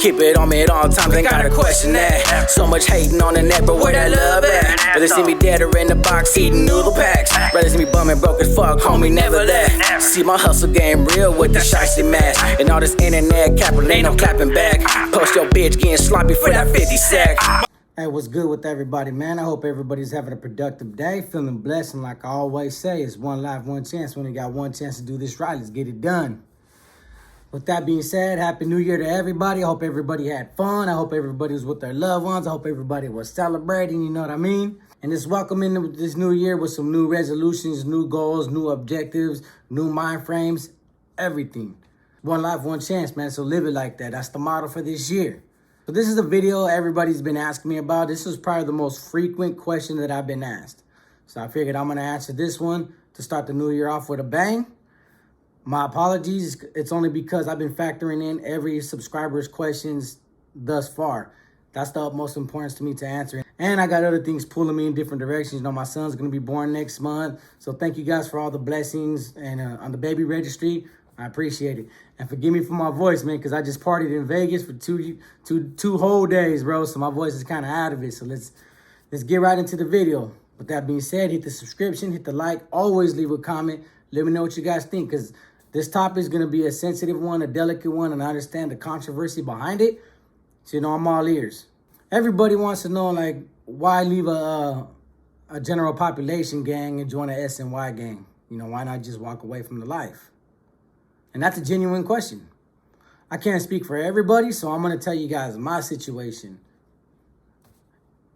Keep it on me at all times, ain't gotta question that. So much hating on the net, but where that love at? Rather see me dead or in the box eating noodle packs. Rather see me bumming broke as fuck, homie, never that. See my hustle game real with the shiesty mask. And all this internet capital ain't no clapping back. Post your bitch getting sloppy for that 50 sack. Hey, what's good with everybody, man? I hope everybody's having a productive day, feeling blessed, and like I always say, it's one life, one chance. We only got one chance to do this right. Let's get it done. With that being said, Happy New Year to everybody. I hope everybody had fun. I hope everybody was with their loved ones. I hope everybody was celebrating, you know what I mean? And just welcome into this new year with some new resolutions, new goals, new objectives, new mind frames, everything. One life, one chance, man. So live it like that. That's the motto for this year. So this is a video everybody's been asking me about. This is probably the most frequent question that I've been asked. So I figured I'm going to answer this one to start the new year off with a bang. My apologies. It's only because I've been factoring in every subscriber's questions thus far. That's the utmost importance to me to answer. And I got other things pulling me in different directions. You know, my son's going to be born next month. So thank you guys for all the blessings and on the baby registry. I appreciate it. And forgive me for my voice, man, because I just partied in Vegas for two whole days, bro. So my voice is kind of out of it. So let's get right into the video. With that being said, hit the subscription, hit the like, always leave a comment. Let me know what you guys think, because this topic is going to be a sensitive one, a delicate one, and I understand the controversy behind it. So, you know, I'm all ears. Everybody wants to know, like, why leave a general population gang and join a SNY gang? You know, why not just walk away from the life? And that's a genuine question. I can't speak for everybody, so I'm going to tell you guys my situation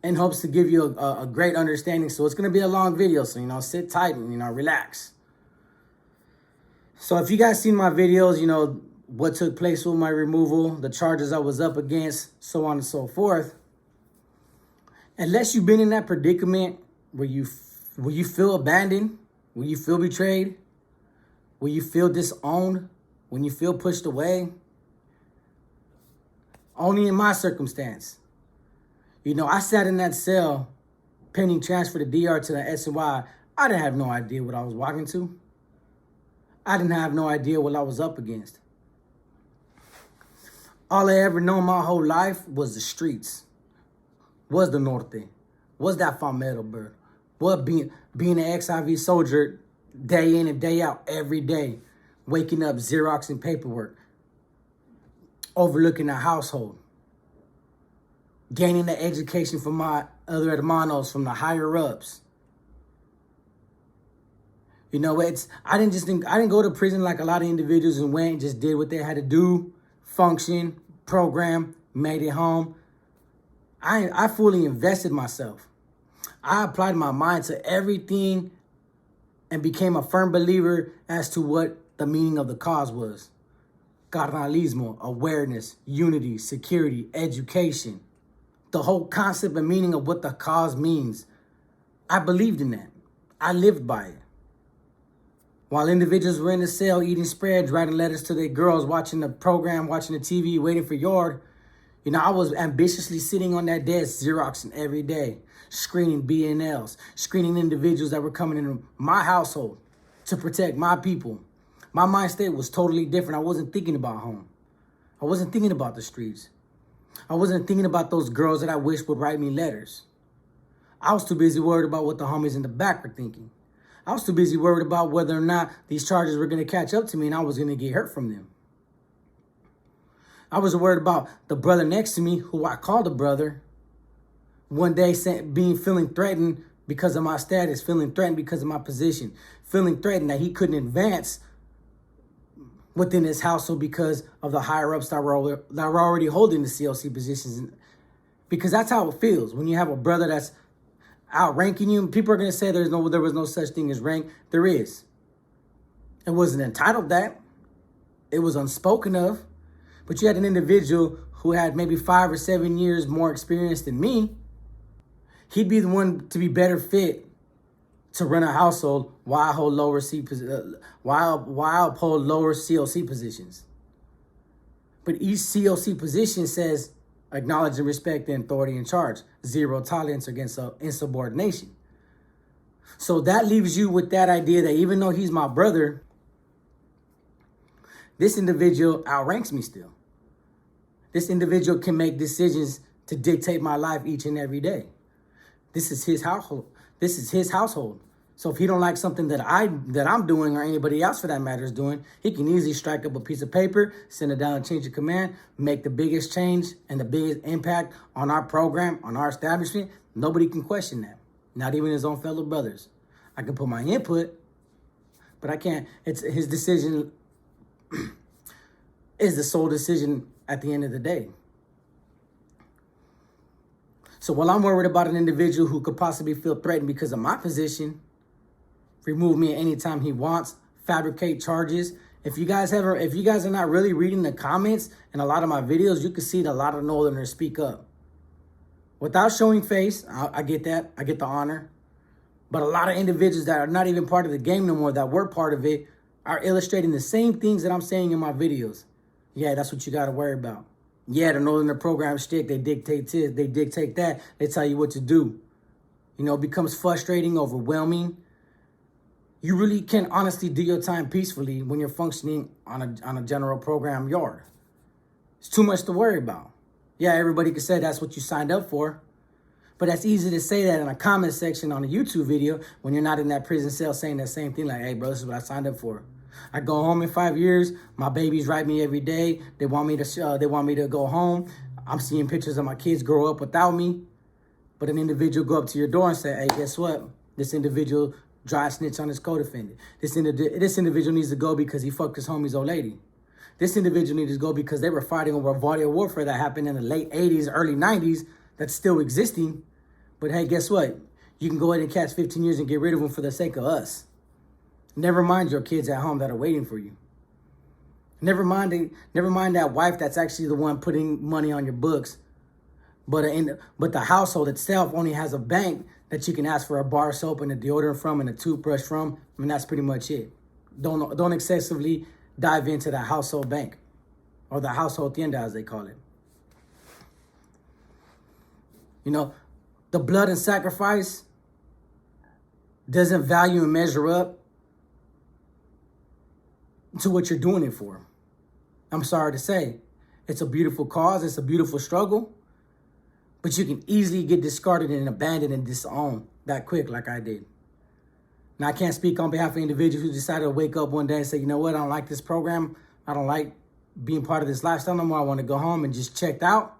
in hopes to give you a great understanding. So it's going to be a long video, so, you know, sit tight and, you know, relax. So if you guys seen my videos, you know, what took place with my removal, the charges I was up against, so on and so forth. Unless you've been in that predicament where you feel abandoned, where you feel betrayed, where you feel disowned, when you feel pushed away, only in my circumstance. You know, I sat in that cell pending transfer to DR to the SNY. I didn't have no idea what I was walking to. I didn't have no idea what I was up against. All I ever known my whole life was the streets, was the Norte, was that Palmetto bird, was being an ex-IV soldier day in and day out, every day, waking up, Xeroxing paperwork, overlooking a household, gaining the education from my other hermanos, from the higher ups. You know, I didn't go to prison like a lot of individuals and went and just did what they had to do, function, program, made it home. I fully invested myself. I applied my mind to everything and became a firm believer as to what the meaning of the cause was. Carnalismo, awareness, unity, security, education. The whole concept and meaning of what the cause means. I believed in that. I lived by it. While individuals were in the cell eating spreads, writing letters to their girls, watching the program, watching the TV, waiting for yard, you know, I was ambitiously sitting on that desk, Xeroxing every day, screening BNLs, screening individuals that were coming into my household to protect my people. My mind state was totally different. I wasn't thinking about home. I wasn't thinking about the streets. I wasn't thinking about those girls that I wish would write me letters. I was too busy worried about what the homies in the back were thinking. I was too busy worried about whether or not these charges were going to catch up to me and I was going to get hurt from them. I was worried about the brother next to me, who I called a brother, one day feeling threatened because of my status, feeling threatened because of my position, feeling threatened that he couldn't advance within his household because of the higher-ups that were already holding the CLC positions. Because that's how it feels when you have a brother that's outranking you. People are going to say there was no such thing as rank. There is. It wasn't entitled that. It was unspoken of. But you had an individual who had maybe 5 or 7 years more experience than me. He'd be the one to be better fit to run a household while I hold while uphold lower CLC positions. But each CLC position says acknowledge and respect the authority in charge. Zero tolerance against insubordination. So that leaves you with that idea that even though he's my brother, this individual outranks me still. This individual can make decisions to dictate my life each and every day. This is his household. This is his household. So if he don't like something that I'm doing, or anybody else for that matter is doing, he can easily strike up a piece of paper, send it down and change of command, make the biggest change and the biggest impact on our program, on our establishment. Nobody can question that. Not even his own fellow brothers. I can put my input, but I can't. It's his decision is the sole decision at the end of the day. So while I'm worried about an individual who could possibly feel threatened because of my position, remove me at any time he wants, fabricate charges. If you guys are not really reading the comments in a lot of my videos, you can see that a lot of Northerners speak up. Without showing face, I get that. I get the honor. But a lot of individuals that are not even part of the game no more, that were part of it, are illustrating the same things that I'm saying in my videos. Yeah, that's what you got to worry about. Yeah, the Northerner program stick. They dictate this, they dictate that. They tell you what to do. You know, it becomes frustrating, overwhelming. You really can honestly do your time peacefully when you're functioning on a general program yard. It's too much to worry about. Yeah, everybody can say that's what you signed up for. But that's easy to say that in a comment section on a YouTube video when you're not in that prison cell saying that same thing like, hey, bro, this is what I signed up for. I go home in 5 years. My babies write me every day. They want me to go home. I'm seeing pictures of my kids grow up without me. But an individual go up to your door and say, hey, guess what? This individual dry snitch on his co-defendant. This individual needs to go because he fucked his homie's old lady. This individual needs to go because they were fighting over a body of warfare that happened in the late 80s, early 90s that's still existing. But hey, guess what? You can go ahead and catch 15 years and get rid of them for the sake of us. Never mind your kids at home that are waiting for you. Never mind that wife that's actually the one putting money on your books. But the household itself only has a bank that you can ask for a bar soap and a deodorant from and a toothbrush from. I mean, that's pretty much it. Don't excessively dive into that household bank, or the household tienda as they call it. You know, the blood and sacrifice doesn't value and measure up to what you're doing it for. I'm sorry to say. It's a beautiful cause. It's a beautiful struggle. But you can easily get discarded and abandoned and disowned that quick like I did. Now, I can't speak on behalf of individuals who decided to wake up one day and say, you know what, I don't like this program. I don't like being part of this lifestyle no more. I want to go home and just checked out.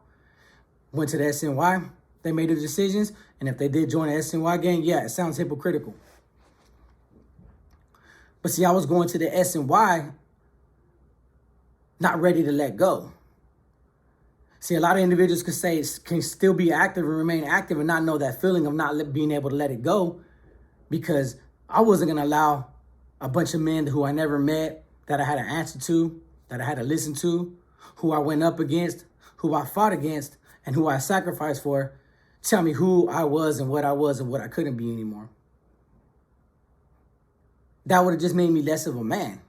Went to the SNY. They made the decisions. And if they did join the SNY gang, yeah, it sounds hypocritical. But see, I was going to the SNY not ready to let go. See, a lot of individuals can still be active and remain active and not know that feeling of not being able to let it go, because I wasn't going to allow a bunch of men who I never met, that I had to answer to, that I had to listen to, who I went up against, who I fought against, and who I sacrificed for, tell me who I was and what I couldn't be anymore. That would have just made me less of a man.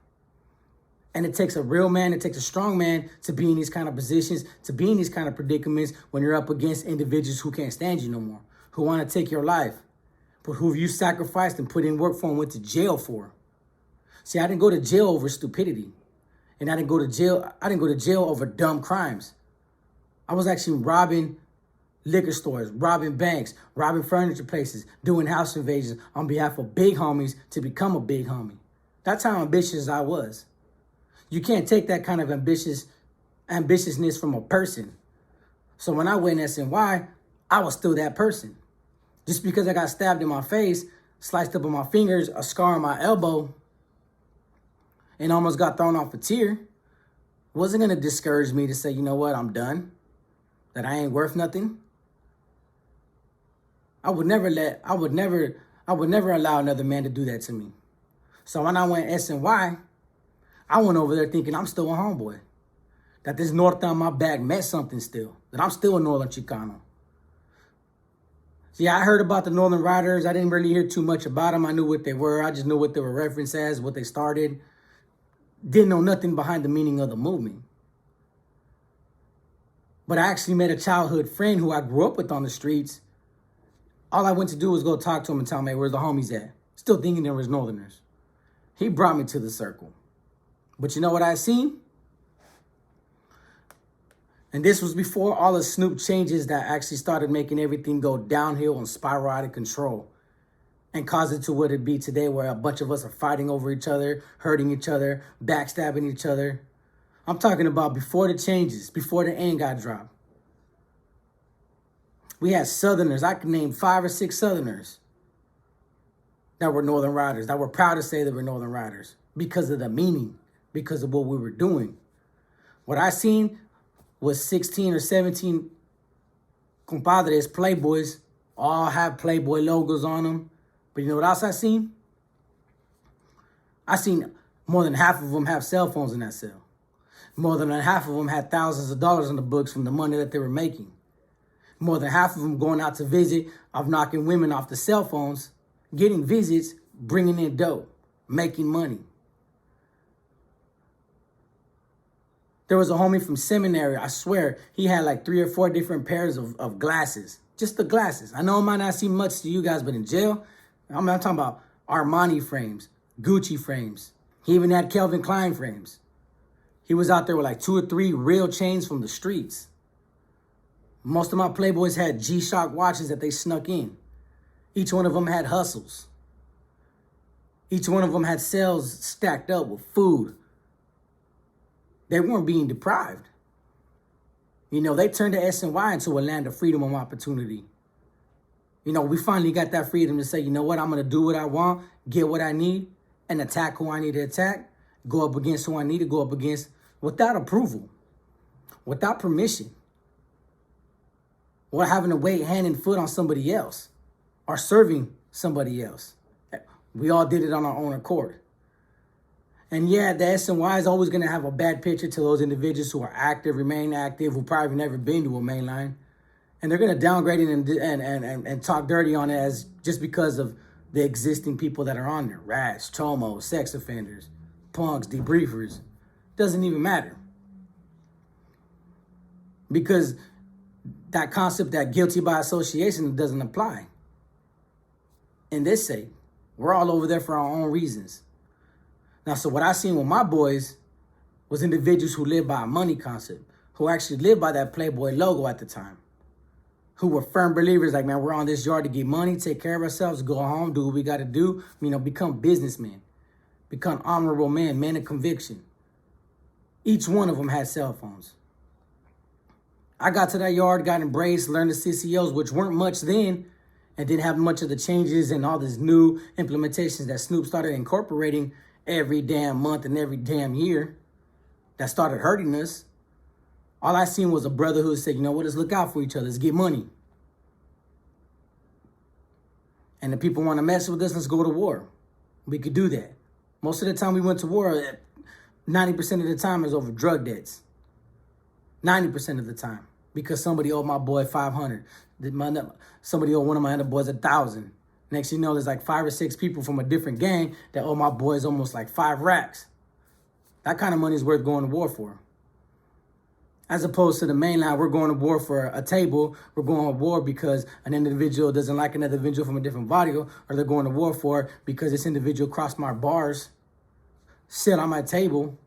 And it takes a real man, it takes a strong man to be in these kind of positions, to be in these kind of predicaments when you're up against individuals who can't stand you no more, who want to take your life, but who you sacrificed and put in work for and went to jail for. See, I didn't go to jail over stupidity. And I didn't go to jail over dumb crimes. I was actually robbing liquor stores, robbing banks, robbing furniture places, doing house invasions on behalf of big homies to become a big homie. That's how ambitious I was. You can't take that kind of ambitiousness from a person. So when I went SNY, I was still that person. Just because I got stabbed in my face, sliced up on my fingers, a scar on my elbow, and almost got thrown off a tier, wasn't going to discourage me to say, you know what, I'm done, that I ain't worth nothing. I would never allow another man to do that to me. So when I went SNY, I went over there thinking I'm still a homeboy, that this North on my back meant something still, that I'm still a Northern Chicano. See, I heard about the Northern Riders. I didn't really hear too much about them. I knew what they were. I just knew what they were referenced as, what they started. Didn't know nothing behind the meaning of the movement. But I actually met a childhood friend who I grew up with on the streets. All I went to do was go talk to him and tell him, hey, where's the homies at? Still thinking there was Northerners. He brought me to the circle. But you know what I seen? And this was before all the Snoop changes that actually started making everything go downhill and spiral out of control and caused it to what it be today, where a bunch of us are fighting over each other, hurting each other, backstabbing each other. I'm talking about before the changes, before the N got dropped. We had Southerners. I can name 5 or 6 Southerners that were Northern Riders, that were proud to say they were Northern Riders because of the meaning, because of what we were doing. What I seen was 16 or 17 compadres, playboys, all have Playboy logos on them. But you know what else I seen? I seen more than half of them have cell phones in that cell. More than half of them had thousands of dollars in the books from the money that they were making. More than half of them going out to visit, of knocking women off the cell phones, getting visits, bringing in dough, making money. There was a homie from seminary, I swear, he had like 3 or 4 different pairs of glasses. Just the glasses. I know it might not seem much to you guys, but in jail, I'm talking about Armani frames, Gucci frames. He even had Calvin Klein frames. He was out there with like 2 or 3 real chains from the streets. Most of my playboys had G-Shock watches that they snuck in. Each one of them had hustles. Each one of them had cells stacked up with food. They weren't being deprived. You know, they turned the SNY into a land of freedom and opportunity. You know, we finally got that freedom to say, you know what, I'm going to do what I want, get what I need, and attack who I need to attack, go up against who I need to go up against without approval, without permission, or having to wait hand and foot on somebody else or serving somebody else. We all did it on our own accord. And yeah, the SNY is always going to have a bad picture to those individuals who are active, remain active, who probably never been to a mainline. And they're going to downgrade it and talk dirty on it as just because of the existing people that are on there. Rats, chomos, sex offenders, punks, debriefers. Doesn't even matter. Because that concept that guilty by association doesn't apply. In this sake, we're all over there for our own reasons. Now, so what I seen with my boys was individuals who lived by a money concept, who actually lived by that Playboy logo at the time, who were firm believers like, man, we're on this yard to get money, take care of ourselves, go home, do what we got to do, you know, become businessmen, become honorable men of conviction. Each one of them had cell phones. I got to that yard, got embraced, learned the CCOs, which weren't much then, and didn't have much of the changes and all these new implementations that Snoop started incorporating every damn month and every damn year that started hurting us. All I seen was a brother who said, you know what, let's look out for each other, let's get money. And the people want to mess with us, let's go to war. We could do that. Most of the time we went to war, 90% of the time is over drug debts. 90% of the time. Because somebody owed my boy $500. Somebody owed one of my other boys $1,000. Next thing you know, there's like 5 or 6 people from a different gang that owe my boys almost like 5 racks. That kind of money is worth going to war for. As opposed to the mainline, we're going to war for a table. We're going to war because an individual doesn't like another individual from a different barrio, or they're going to war for because this individual crossed my bars, sit on my table,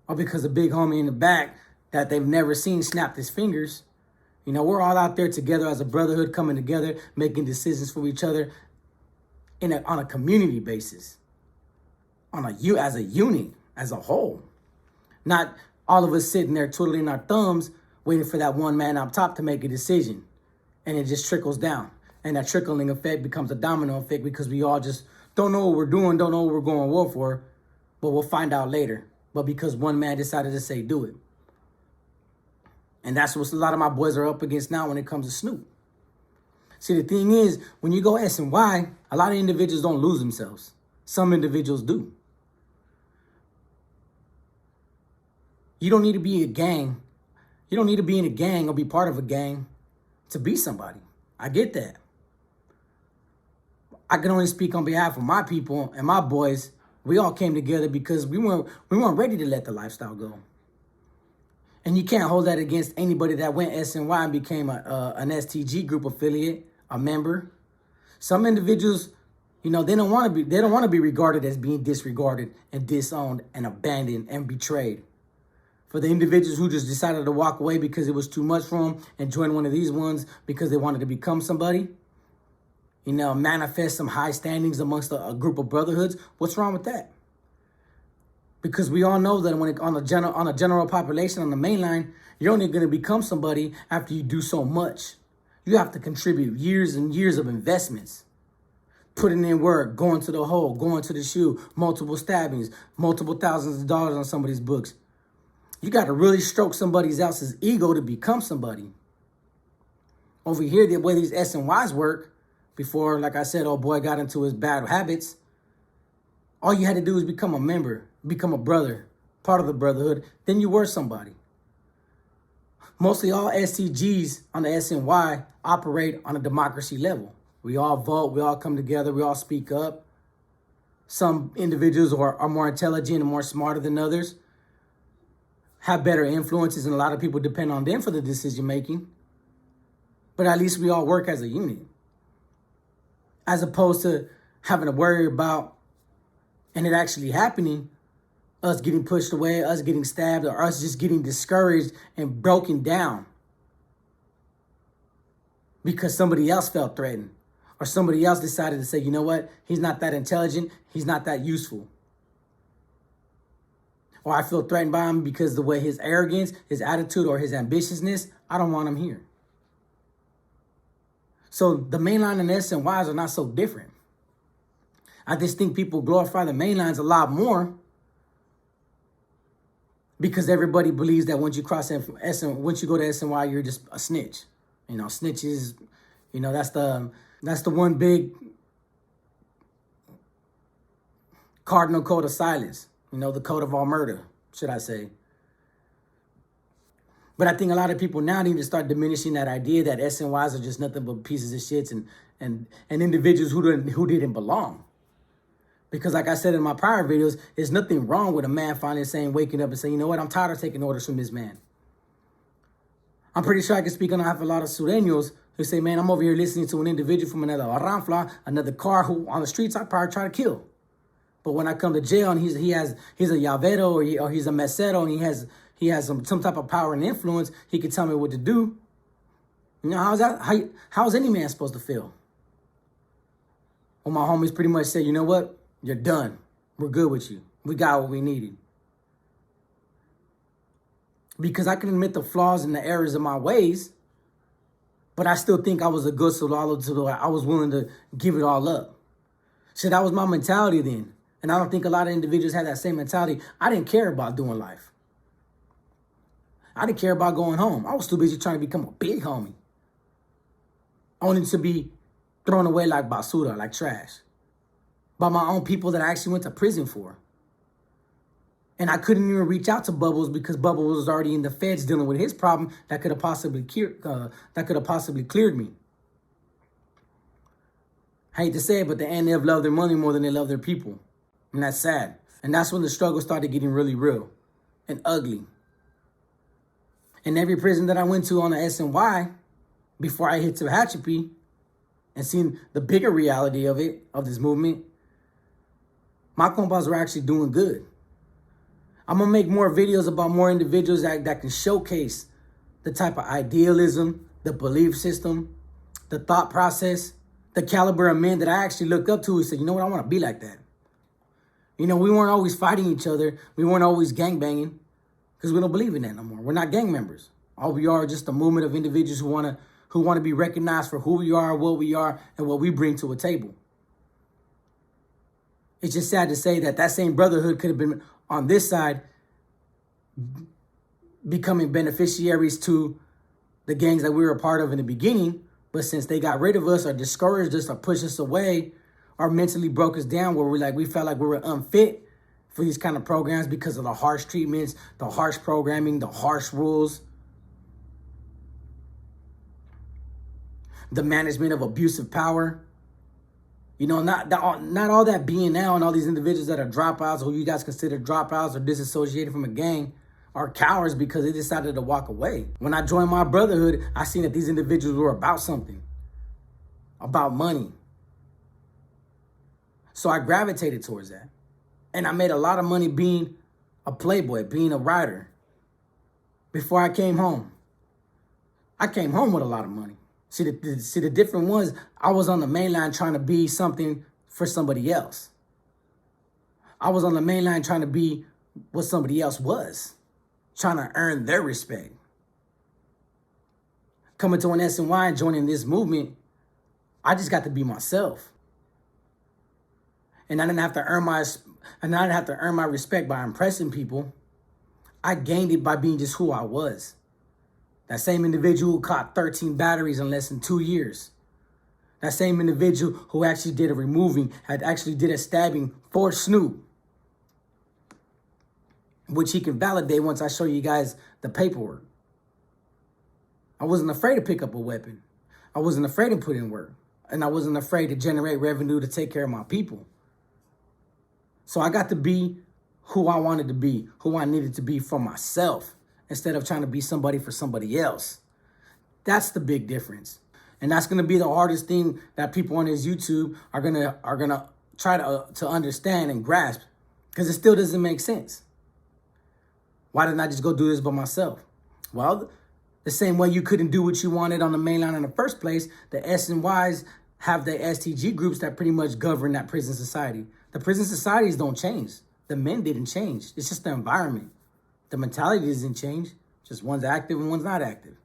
or because a big homie in the back that they've never seen snapped his fingers. You know, we're all out there together as a brotherhood, coming together, making decisions for each other on a community basis, as a unit, as a whole. Not all of us sitting there twiddling our thumbs, waiting for that one man up top to make a decision. And it just trickles down. And that trickling effect becomes a domino effect because we all just don't know what we're doing, don't know what we're going to war for, but we'll find out later. But because one man decided to say, do it. And that's what a lot of my boys are up against now when it comes to Snoop. See, the thing is, when you go SNY, a lot of individuals don't lose themselves. Some individuals do. You don't need to be a gang. You don't need to be in a gang or be part of a gang to be somebody. I get that. I can only speak on behalf of my people and my boys. We all came together because we weren't ready to let the lifestyle go. And you can't hold that against anybody that went SNY and became an STG group affiliate, a member. Some individuals, you know, they don't want to be regarded as being disregarded and disowned and abandoned and betrayed. For the individuals who just decided to walk away because it was too much for them and join one of these ones because they wanted to become somebody, you know, manifest some high standings amongst a group of brotherhoods, what's wrong with that? Because we all know that on a general population, on the main line, you're only going to become somebody after you do so much. You have to contribute years and years of investments. Putting in work, going to the hole, going to the shoe, multiple stabbings, multiple thousands of dollars on somebody's books. You got to really stroke somebody else's ego to become somebody. Over here, the way these SNYs work, before, like I said, old boy got into his bad habits, all you had to do was become a member, become a brother, part of the brotherhood, then you were somebody. Mostly all SCGs on the SNY operate on a democracy level. We all vote, we all come together, we all speak up. Some individuals are more intelligent and more smarter than others, have better influences, and a lot of people depend on them for the decision making. But at least we all work as a unit. As opposed to having to worry about, and it actually happening, us getting pushed away, us getting stabbed, or us just getting discouraged and broken down because somebody else felt threatened, or somebody else decided to say, you know what, he's not that intelligent, he's not that useful. Or I feel threatened by him because the way his arrogance, his attitude, or his ambitiousness, I don't want him here. So the mainline and SNYs are not so different. I just think people glorify the mainlines a lot more because everybody believes that once you cross once you go to SNY, you're just a snitch. You know, snitches, you know, that's the one big cardinal code of silence. You know, the code of all murder, should I say. But I think a lot of people now need to start diminishing that idea that SNYs are just nothing but pieces of shits and individuals who didn't belong. Because like I said in my prior videos, there's nothing wrong with a man finally waking up and saying, you know what, I'm tired of taking orders from this man. I'm pretty sure I can speak on behalf of a lot of Sureños who say, man, I'm over here listening to an individual from another Ranfla, another car who on the streets I probably try to kill. But when I come to jail and he's a llavero or he's a mesero and he has some type of power and influence, he can tell me what to do. You know, how's any man supposed to feel? Well, my homies pretty much say, you know what? You're done. We're good with you. We got what we needed. Because I can admit the flaws and the errors of my ways, but I still think I was a good solalo to I was willing to give it all up. So that was my mentality then. And I don't think a lot of individuals had that same mentality. I didn't care about doing life. I didn't care about going home. I was too busy trying to become a big homie. Only to be thrown away like basura, like trash. By my own people that I actually went to prison for. And I couldn't even reach out to Bubbles because Bubbles was already in the feds dealing with his problem that could have possibly cleared me. I hate to say it, but the NF love their money more than they love their people. And that's sad. And that's when the struggle started getting really real and ugly. In every prison that I went to on the SNY, before I hit Tehachapi and seen the bigger reality of it, of this movement, my compas were actually doing good. I'm going to make more videos about more individuals that can showcase the type of idealism, the belief system, the thought process, the caliber of men that I actually look up to and say, you know what, I want to be like that. You know, we weren't always fighting each other. We weren't always gangbanging because we don't believe in that no more. We're not gang members. All we are just a movement of individuals who want to be recognized for who we are, what we are, and what we bring to a table. It's just sad to say that same brotherhood could have been on this side becoming beneficiaries to the gangs that we were a part of in the beginning. But since they got rid of us or discouraged us or pushed us away or mentally broke us down where we felt like we were unfit for these kind of programs because of the harsh treatments, the harsh programming, the harsh rules, the management of abusive power. You know, not all that being now and all these individuals that are dropouts, who you guys consider dropouts or disassociated from a gang, are cowards because they decided to walk away. When I joined my brotherhood, I seen that these individuals were about something, about money. So I gravitated towards that. And I made a lot of money being a playboy, being a writer, before I came home. I came home with a lot of money. See, the difference was I was on the main line trying to be something for somebody else. I was on the main line trying to be what somebody else was, trying to earn their respect. Coming to an SNY and joining this movement, I just got to be myself. And I didn't have to earn my respect by impressing people. I gained it by being just who I was. That same individual who caught 13 batteries in less than 2 years. That same individual who actually did a stabbing for Snoop. Which he can validate once I show you guys the paperwork. I wasn't afraid to pick up a weapon. I wasn't afraid to put in work. And I wasn't afraid to generate revenue to take care of my people. So I got to be who I wanted to be, who I needed to be for myself, instead of trying to be somebody for somebody else. That's the big difference. And that's going to be the hardest thing that people on this YouTube are gonna try to understand and grasp, because it still doesn't make sense. Why didn't I just go do this by myself? Well, the same way you couldn't do what you wanted on the main line in the first place, the SNYs have the STG groups that pretty much govern that prison society. The prison societies don't change. The men didn't change. It's just the environment. The mentality doesn't change. Just one's active and one's not active.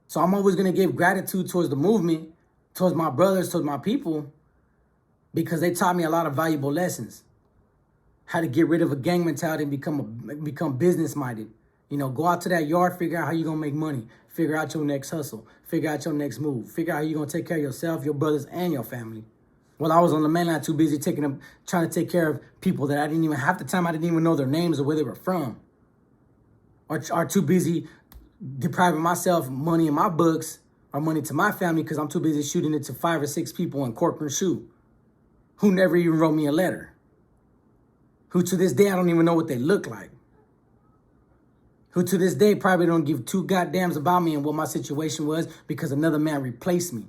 So I'm always going to give gratitude towards the movement, towards my brothers, towards my people, because they taught me a lot of valuable lessons. How to get rid of a gang mentality and become business-minded. You know, go out to that yard, figure out how you're going to make money. Figure out your next hustle. Figure out your next move. Figure out how you're going to take care of yourself, your brothers, and your family. Well, I was on the main line too busy trying to take care of people that I didn't even, half the time I didn't even know their names or where they were from. Or too busy depriving myself money in my books or money to my family because I'm too busy shooting it to 5 or 6 people in Corcoran Shoe who never even wrote me a letter. Who to this day I don't even know what they look like. Who to this day probably don't give 2 goddams about me and what my situation was because another man replaced me.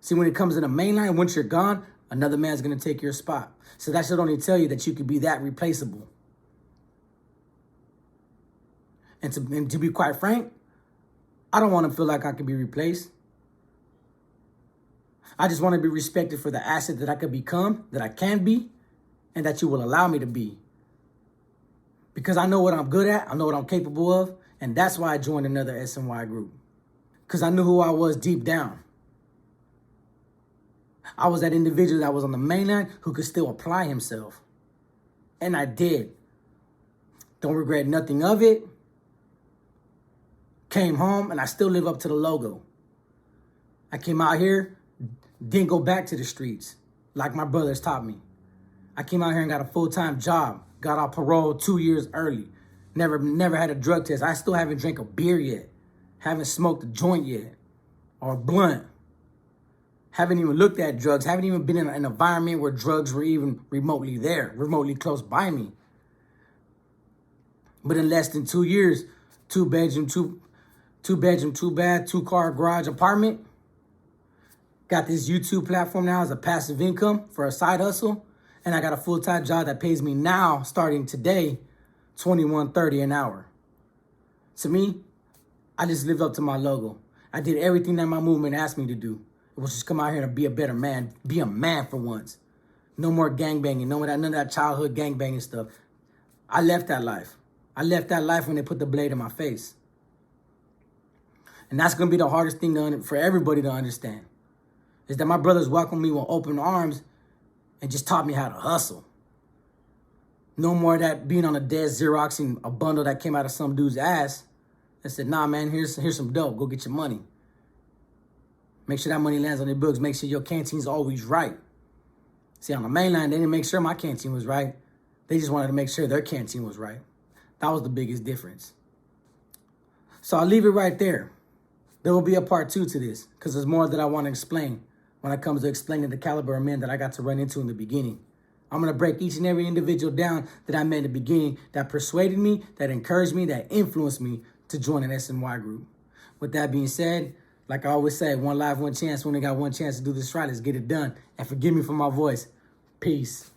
See, when it comes to the main line, once you're gone, another man's going to take your spot. So that should only tell you that you could be that replaceable. And to be quite frank, I don't want to feel like I could be replaced. I just want to be respected for the asset that I could become, that I can be, and that you will allow me to be. Because I know what I'm good at, I know what I'm capable of, and that's why I joined another SNY group. Because I knew who I was deep down. I was that individual that was on the main line who could still apply himself. And I did. Don't regret nothing of it. Came home and I still live up to the logo. I came out here, didn't go back to the streets like my brothers taught me. I came out here and got a full-time job. Got off parole 2 years early. Never had a drug test. I still haven't drank a beer yet. Haven't smoked a joint yet. Or a blunt. Haven't even looked at drugs. Haven't even been in an environment where drugs were even remotely there. Remotely close by me. But in less than 2 years, 2 bedroom, 2 bath, 2-car garage apartment. Got this YouTube platform now as a passive income for a side hustle. And I got a full-time job that pays me now, starting today, $21.30 an hour. To me, I just lived up to my logo. I did everything that my movement asked me to do. It was just come out here to be a better man, be a man for once. No more gangbanging, none of that childhood gangbanging stuff. I left that life. I left that life when they put the blade in my face. And that's going to be the hardest thing for everybody to understand, is that my brothers welcomed me with open arms and just taught me how to hustle. No more of that being on a desk Xeroxing a bundle that came out of some dude's ass. They said, nah, man, here's some dope. Go get your money. Make sure that money lands on your books. Make sure your canteen's always right. See, on the main line, they didn't make sure my canteen was right. They just wanted to make sure their canteen was right. That was the biggest difference. So I'll leave it right there. There will be a part 2 to this, because there's more that I want to explain when it comes to explaining the caliber of men that I got to run into in the beginning. I'm going to break each and every individual down that I met in the beginning that persuaded me, that encouraged me, that influenced me to join an SNY group. With that being said, like I always say, one life, one chance. We only got one chance to do this right. Let's get it done. And forgive me for my voice. Peace.